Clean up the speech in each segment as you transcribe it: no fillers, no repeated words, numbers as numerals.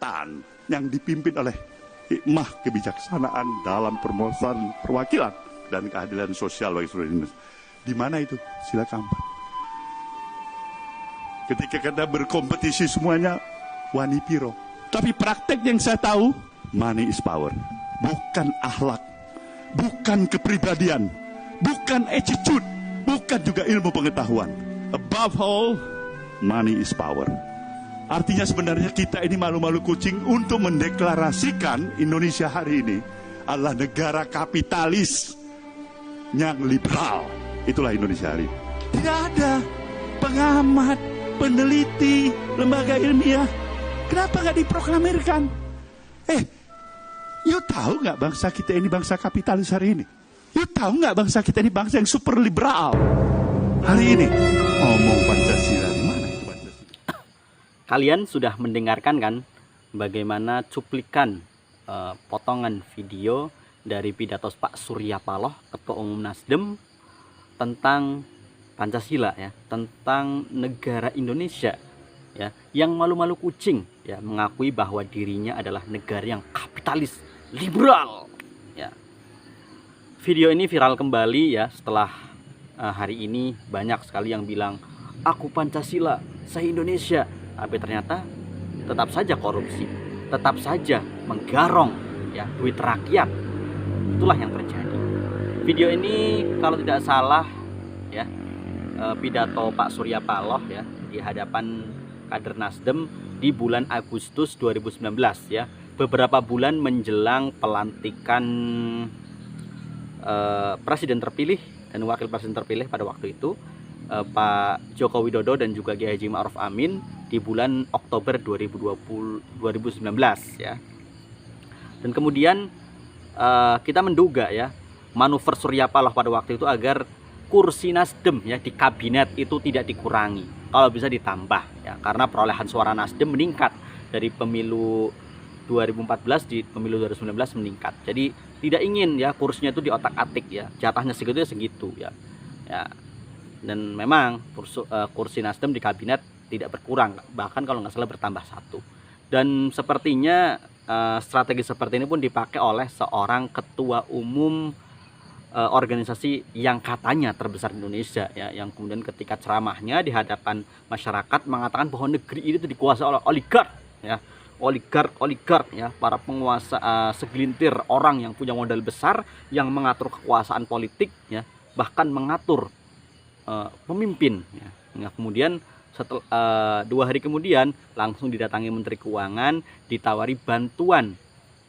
kekuatan yang dipimpin oleh hikmah kebijaksanaan dalam permohonan perwakilan dan keadilan sosial bagi seluruh Indonesia. Di mana itu? Silakan. Ketika kita berkompetisi semuanya wani piro. Tapi praktek yang saya tahu, money is power. Bukan akhlak, bukan kepribadian, bukan attitude, bukan juga ilmu pengetahuan. Above all, money is power. Artinya sebenarnya kita ini malu-malu kucing untuk mendeklarasikan Indonesia hari ini adalah negara kapitalis yang liberal. Itulah Indonesia hari ini. Tidak ada pengamat, peneliti, lembaga ilmiah. Kenapa nggak diproklamirkan? You tahu nggak bangsa kita ini bangsa kapitalis hari ini? You tahu nggak bangsa kita ini bangsa yang super liberal hari ini? Ngomong Pancasila, di mana itu Pancasila? Kalian sudah mendengarkan kan bagaimana cuplikan potongan video dari pidato Pak Surya Paloh, Ketua Umum Nasdem, tentang Pancasila ya, tentang negara Indonesia ya, yang malu-malu kucing ya, mengakui bahwa dirinya adalah negara yang kapitalis, liberal ya. Video ini viral kembali ya setelah hari ini banyak sekali yang bilang aku Pancasila, saya Indonesia, tapi ternyata tetap saja korupsi, tetap saja menggarong ya duit rakyat. Itulah yang terjadi. Video ini kalau tidak salah ya, pidato Pak Surya Paloh ya di hadapan kader Nasdem di bulan Agustus 2019 ya, beberapa bulan menjelang pelantikan presiden terpilih dan wakil presiden terpilih pada waktu itu, Pak Joko Widodo dan juga Kiai Haji Ma'ruf Amin di bulan Oktober 2019 ya. Dan kemudian kita menduga ya manuver Surya Paloh pada waktu itu agar kursi Nasdem ya di kabinet itu tidak dikurangi, kalau bisa ditambah ya, karena perolehan suara Nasdem meningkat dari pemilu 2014 di pemilu 2019 meningkat. Jadi tidak ingin ya kursinya itu diotak-atik ya, jatahnya segitu ya segitu ya. Ya. Dan memang kursi Nasdem di kabinet tidak berkurang, bahkan kalau nggak salah bertambah satu. Dan sepertinya strategi seperti ini pun dipakai oleh seorang ketua umum organisasi yang katanya terbesar di Indonesia ya, yang kemudian ketika ceramahnya di hadapan masyarakat mengatakan bahwa negeri ini itu dikuasai oleh oligark ya, oligark ya, para penguasa, segelintir orang yang punya modal besar yang mengatur kekuasaan politik ya, bahkan mengatur pemimpin ya. Nah, kemudian setelah 2 hari kemudian langsung didatangi Menteri Keuangan, ditawari bantuan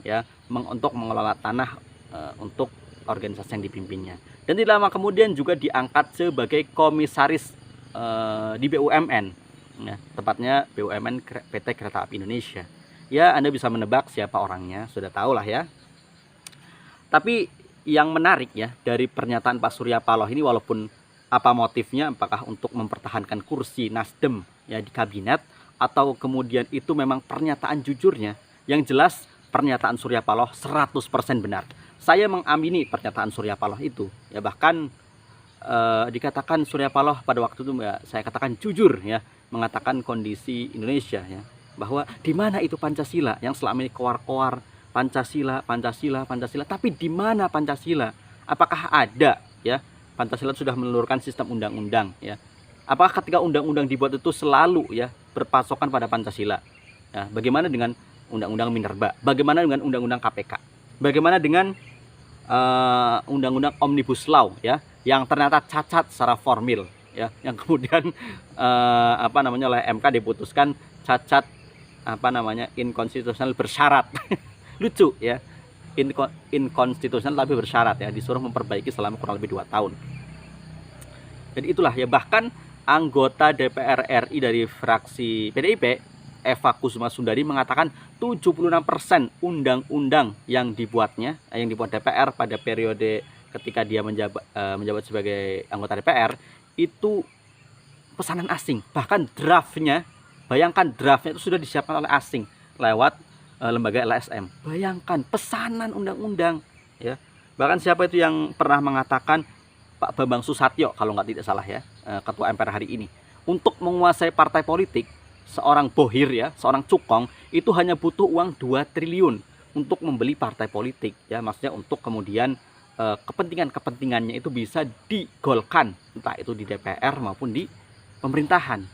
ya untuk mengelola tanah untuk organisasi yang dipimpinnya, dan tidak lama kemudian juga diangkat sebagai komisaris di BUMN ya, tepatnya BUMN PT Kereta Api Indonesia ya. Anda bisa menebak siapa orangnya, sudah tahu lah ya. Tapi yang menarik ya dari pernyataan Pak Surya Paloh ini, walaupun apa motifnya, apakah untuk mempertahankan kursi Nasdem ya di kabinet, atau kemudian itu memang pernyataan jujurnya, yang jelas pernyataan Surya Paloh 100% benar. Saya mengamini pernyataan Surya Paloh itu ya, bahkan dikatakan Surya Paloh pada waktu itu ya, saya katakan jujur ya, mengatakan kondisi Indonesia ya, bahwa di mana itu Pancasila yang selama ini koar-koar Pancasila, tapi di mana Pancasila? Apakah ada ya? Pancasila sudah menelurkan sistem undang-undang ya. Apakah ketika undang-undang dibuat itu selalu ya berpasokan pada Pancasila? Ya, bagaimana dengan undang-undang Minerba? Bagaimana dengan undang-undang KPK? Bagaimana dengan undang-undang Omnibus Law ya, yang ternyata cacat secara formil ya, yang kemudian oleh MK diputuskan cacat inkonstitusional bersyarat. Lucu ya, inkonstitusional tapi bersyarat ya, disuruh memperbaiki selama kurang lebih 2 tahun. Jadi itulah ya, bahkan anggota DPR RI dari fraksi PDIP Eva Kusuma Sundari mengatakan 76% undang-undang yang dibuat DPR pada periode ketika dia menjabat sebagai anggota DPR itu pesanan asing. Bahkan draftnya, bayangkan draftnya itu sudah disiapkan oleh asing lewat lembaga LSM. Bayangkan pesanan undang-undang ya. Bahkan siapa itu yang pernah mengatakan, Pak Bambang Susatyo kalau tidak salah ya, ketua MPR hari ini, untuk menguasai partai politik seorang bohir ya, seorang cukong itu hanya butuh uang 2 triliun untuk membeli partai politik ya, maksudnya untuk kemudian kepentingan-kepentingannya itu bisa digolkan entah itu di DPR maupun di pemerintahan.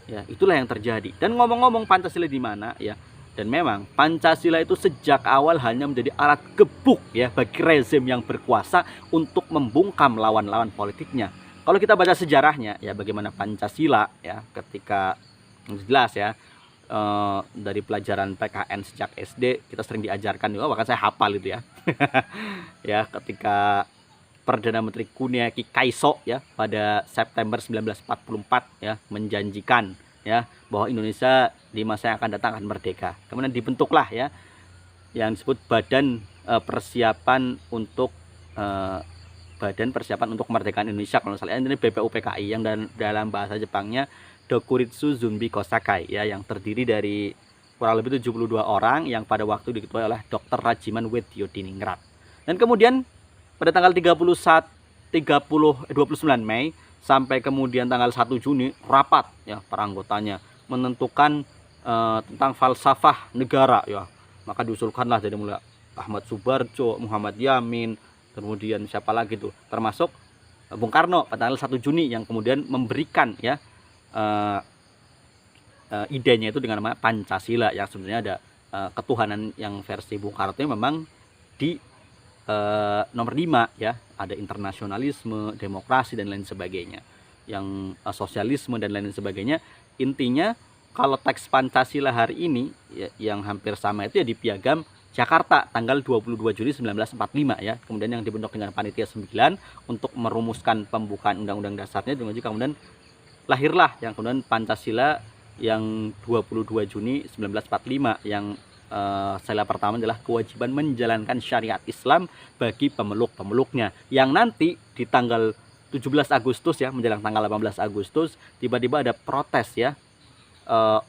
Ya, itulah yang terjadi. Dan ngomong-ngomong Pancasila di mana ya? Dan memang Pancasila itu sejak awal hanya menjadi alat gebuk ya bagi rezim yang berkuasa untuk membungkam lawan-lawan politiknya. Kalau kita baca sejarahnya ya, bagaimana Pancasila ya, ketika jelas ya, dari pelajaran PKN sejak SD kita sering diajarkan juga, bahkan saya hafal itu ya. Ya, ketika Perdana Menteri Kuniaki Kaiso ya pada September 1944 ya menjanjikan ya bahwa Indonesia di masa yang akan datang akan merdeka. Kemudian dibentuklah ya yang disebut Badan Persiapan untuk Kemerdekaan Indonesia, kalau salah ini BPUPKI, yang dalam bahasa Jepangnya Dokuritsu Zunbi Kosakai ya, yang terdiri dari kurang lebih 72 orang yang pada waktu diketuai oleh Dr. Rajiman Weddiodiningrat. Dan kemudian pada tanggal 29 Mei sampai kemudian tanggal 1 Juni rapat ya para anggotanya menentukan tentang falsafah negara ya. Maka diusulkanlah dari mulai Ahmad Subarjo, Muhammad Yamin, kemudian siapa lagi tuh, termasuk Bung Karno pada tanggal 1 Juni yang kemudian memberikan ya idenya itu dengan nama Pancasila, yang sebenarnya ada ketuhanan yang versi Bung Karno itu memang di nomor 5 ya, ada internasionalisme, demokrasi dan lain sebagainya, yang sosialisme dan lain sebagainya. Intinya kalau teks Pancasila hari ini ya, yang hampir sama itu ya di Piagam Jakarta tanggal 22 Juli 1945 ya, kemudian yang dibentuk dengan panitia 9 untuk merumuskan pembukaan undang-undang dasarnya, dan juga kemudian lahirlah yang kemudian Pancasila yang 22 Juni 1945 yang sila pertama adalah kewajiban menjalankan syariat Islam bagi pemeluk-pemeluknya, yang nanti di tanggal 17 Agustus ya, menjelang tanggal 18 Agustus tiba-tiba ada protes ya,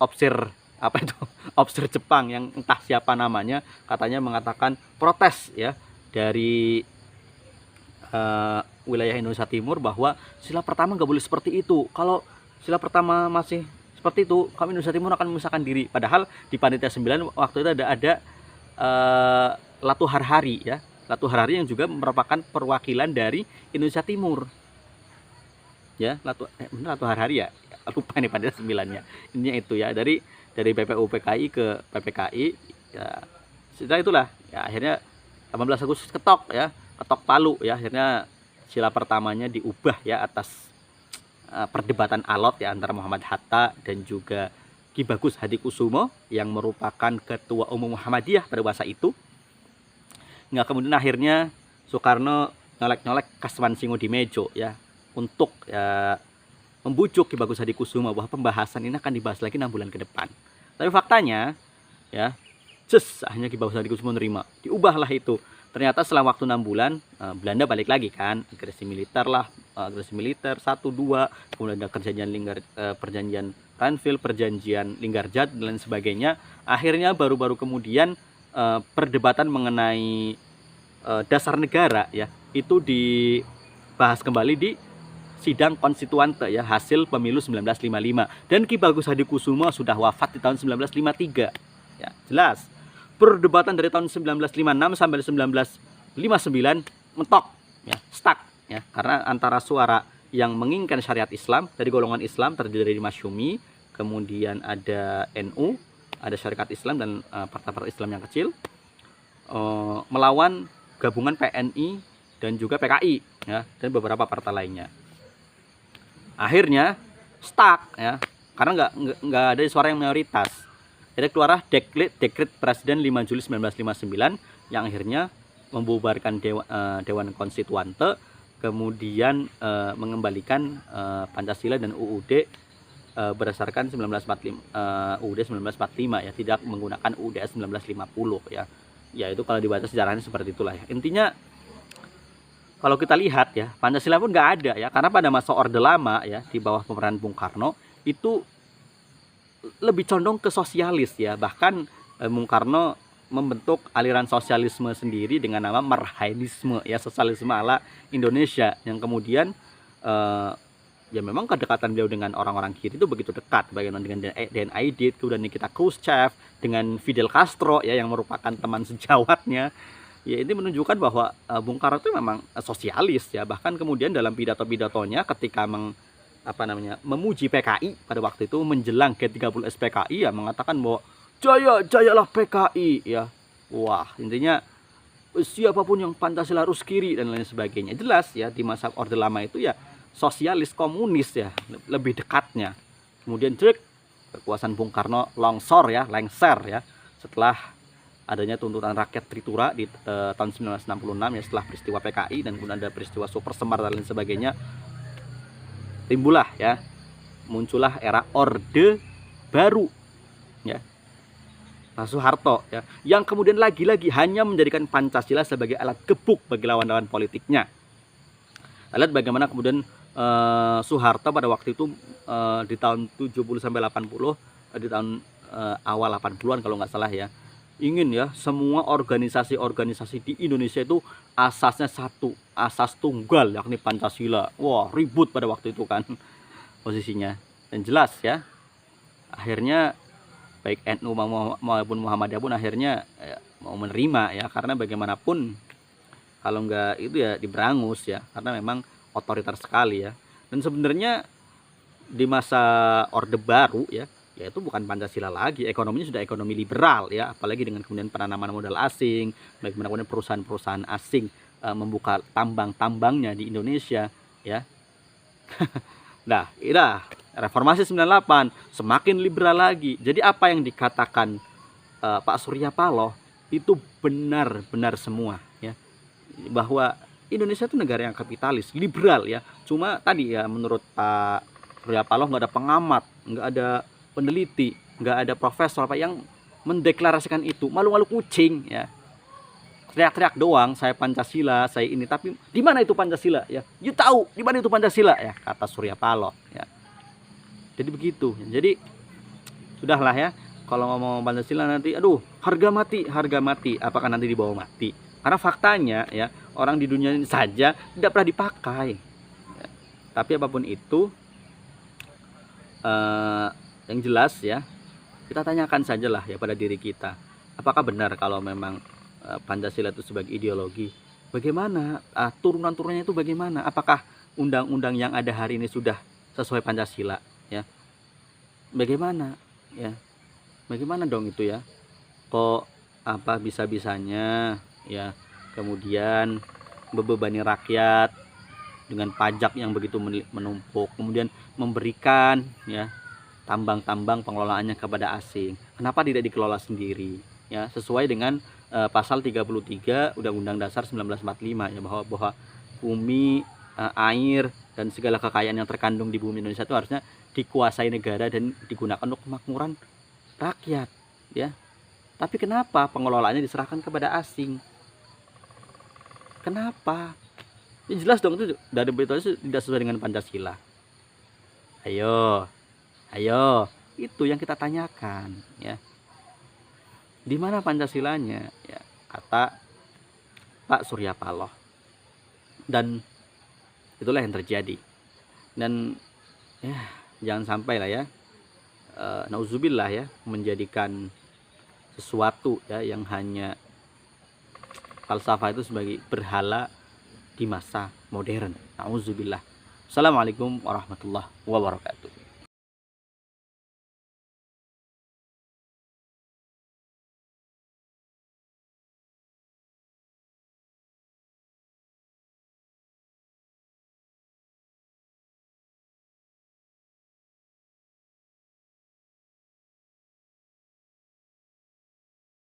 opsir Jepang yang entah siapa namanya, katanya mengatakan protes ya dari wilayah Indonesia Timur bahwa sila pertama nggak boleh seperti itu. Kalau sila pertama masih seperti itu, kami Indonesia Timur akan memisahkan diri. Padahal di panitia 9 waktu itu ada Latu Harhari ya, Latu Harhari yang juga merupakan perwakilan dari Indonesia Timur ya. Latu Harhari ya, lupa nih panitia 9-nya. Intinya itu ya, dari BPUPKI ke PPKI ya. Setelah itulah ya akhirnya 18 Agustus ketok palu ya, akhirnya sila pertamanya diubah ya atas perdebatan alot ya antara Muhammad Hatta dan juga Ki Bagus Hadikusumo yang merupakan ketua umum Muhammadiyah pada masa itu. Nggak, kemudian akhirnya Soekarno nyolek-nyolek Kasman Singo-Dimejo ya untuk membujuk Ki Bagus Hadikusumo bahwa pembahasan ini akan dibahas lagi 6 bulan ke depan. Tapi faktanya ya akhirnya Ki Bagus Hadikusumo menerima, diubahlah itu. Ternyata setelah waktu 6 bulan Belanda balik lagi kan, agresi militer 1, 2, kemudian ada perjanjian Ranville, perjanjian Linggarjat dan lain sebagainya. Akhirnya baru-baru kemudian perdebatan mengenai dasar negara ya itu dibahas kembali di sidang konstituante ya, hasil pemilu 1955, dan Ki Bagus Hadikusumo sudah wafat di tahun 1953 ya. Jelas perdebatan dari tahun 1956 sampai 1959 mentok ya, stuck ya, karena antara suara yang menginginkan syariat Islam dari golongan Islam terdiri dari Masyumi, kemudian ada NU, ada Syarikat Islam dan partai-partai Islam yang kecil, melawan gabungan PNI dan juga PKI ya, dan beberapa partai lainnya. Akhirnya stuck ya, karena nggak ada suara yang mayoritas. Jadi keluarlah dekret Presiden 5 Juli 1959 yang akhirnya membubarkan Dewan Konstituante, kemudian mengembalikan Pancasila dan UUD berdasarkan 1945 UUD 1945 ya, tidak menggunakan UUD 1950 ya. Ya itu kalau dibaca sejarahnya seperti itulah ya. Intinya kalau kita lihat ya, Pancasila pun nggak ada ya, karena pada masa Orde Lama ya di bawah pemerintahan Bung Karno itu lebih condong ke sosialis ya. Bahkan Bung Karno membentuk aliran sosialisme sendiri dengan nama Marhainisme ya, sosialisme ala Indonesia, yang kemudian ya memang kedekatan beliau dengan orang-orang kiri itu begitu dekat, bagaimana dengan Dan Aidit, kemudian Nikita Khrushchev, dengan Fidel Castro ya yang merupakan teman sejawatnya. Ya ini menunjukkan bahwa Bung Karno itu memang sosialis ya, bahkan kemudian dalam pidato-pidatonya ketika memuji PKI pada waktu itu menjelang G30 SPKI ya mengatakan bahwa jayalah PKI ya. Wah, intinya siapapun yang Pancasila harus kiri dan lain sebagainya. Jelas ya di masa Orde Lama itu ya sosialis komunis ya lebih dekatnya. Kemudian kekuasaan Bung Karno lengser ya setelah adanya tuntutan rakyat Tritura di tahun 1966 ya, setelah peristiwa PKI dan kemudian ada peristiwa Super Semar dan lain sebagainya, muncullah era Orde Baru ya, Pak Soeharto ya, yang kemudian lagi-lagi hanya menjadikan Pancasila sebagai alat gebuk bagi lawan-lawan politiknya. Kita lihat bagaimana kemudian Soeharto pada waktu itu di tahun 70 sampai 80, di tahun awal 80-an kalau nggak salah ya, ingin ya semua organisasi-organisasi di Indonesia itu asasnya satu, asas tunggal yakni Pancasila. Wah, ribut pada waktu itu kan posisinya. Dan jelas ya, akhirnya baik NU maupun Muhammadiyah pun akhirnya mau menerima ya, karena bagaimanapun kalau nggak itu ya diberangus ya, karena memang otoriter sekali ya. Dan sebenarnya di masa Orde Baru ya, yaitu bukan Pancasila lagi, ekonominya sudah ekonomi liberal ya, apalagi dengan kemudian penanaman modal asing, bagaimana kemudian perusahaan-perusahaan asing membuka tambang-tambangnya di Indonesia ya. Nah, inilah reformasi 98 semakin liberal lagi. Jadi apa yang dikatakan Pak Surya Paloh itu benar-benar semua ya, bahwa Indonesia itu negara yang kapitalis, liberal ya. Cuma tadi ya menurut Pak Surya Paloh nggak ada pengamat, nggak ada peneliti, nggak ada profesor apa yang mendeklarasikan itu, malu-malu kucing ya. Teriak-teriak doang, saya Pancasila, saya ini, tapi di mana itu Pancasila ya? You tahu di mana itu Pancasila ya, kata Surya Paloh ya. Jadi begitu. Jadi sudahlah ya, kalau ngomong Pancasila nanti aduh harga mati, apakah nanti dibawa mati? Karena faktanya ya, orang di dunia ini saja tidak pernah dipakai ya. Tapi apapun itu yang jelas ya, kita tanyakan sajalah ya pada diri kita, apakah benar kalau memang Pancasila itu sebagai ideologi? Bagaimana turunan-turunannya itu bagaimana? Apakah undang-undang yang ada hari ini sudah sesuai Pancasila ya? Bagaimana ya? Bagaimana dong itu ya? Kok bisa-bisanya ya kemudian membebani rakyat dengan pajak yang begitu menumpuk, kemudian memberikan ya tambang-tambang pengelolaannya kepada asing. Kenapa tidak dikelola sendiri ya, sesuai dengan pasal 33 Undang-Undang Dasar 1945 ya, bahwa bumi, air dan segala kekayaan yang terkandung di bumi Indonesia itu harusnya dikuasai negara dan digunakan untuk kemakmuran rakyat ya. Tapi kenapa pengelolaannya diserahkan kepada asing? Kenapa? Ya jelas dong itu dari itu tidak sesuai dengan Pancasila. Ayo, itu yang kita tanyakan ya. Di mana Pancasilanya ya, kata Pak Surya Paloh. Dan itulah yang terjadi. Dan ya jangan sampai lah ya, nauzubillah ya, menjadikan sesuatu ya yang hanya falsafah itu sebagai berhala di masa modern. Nauzubillah. Assalamualaikum warahmatullahi wabarakatuh.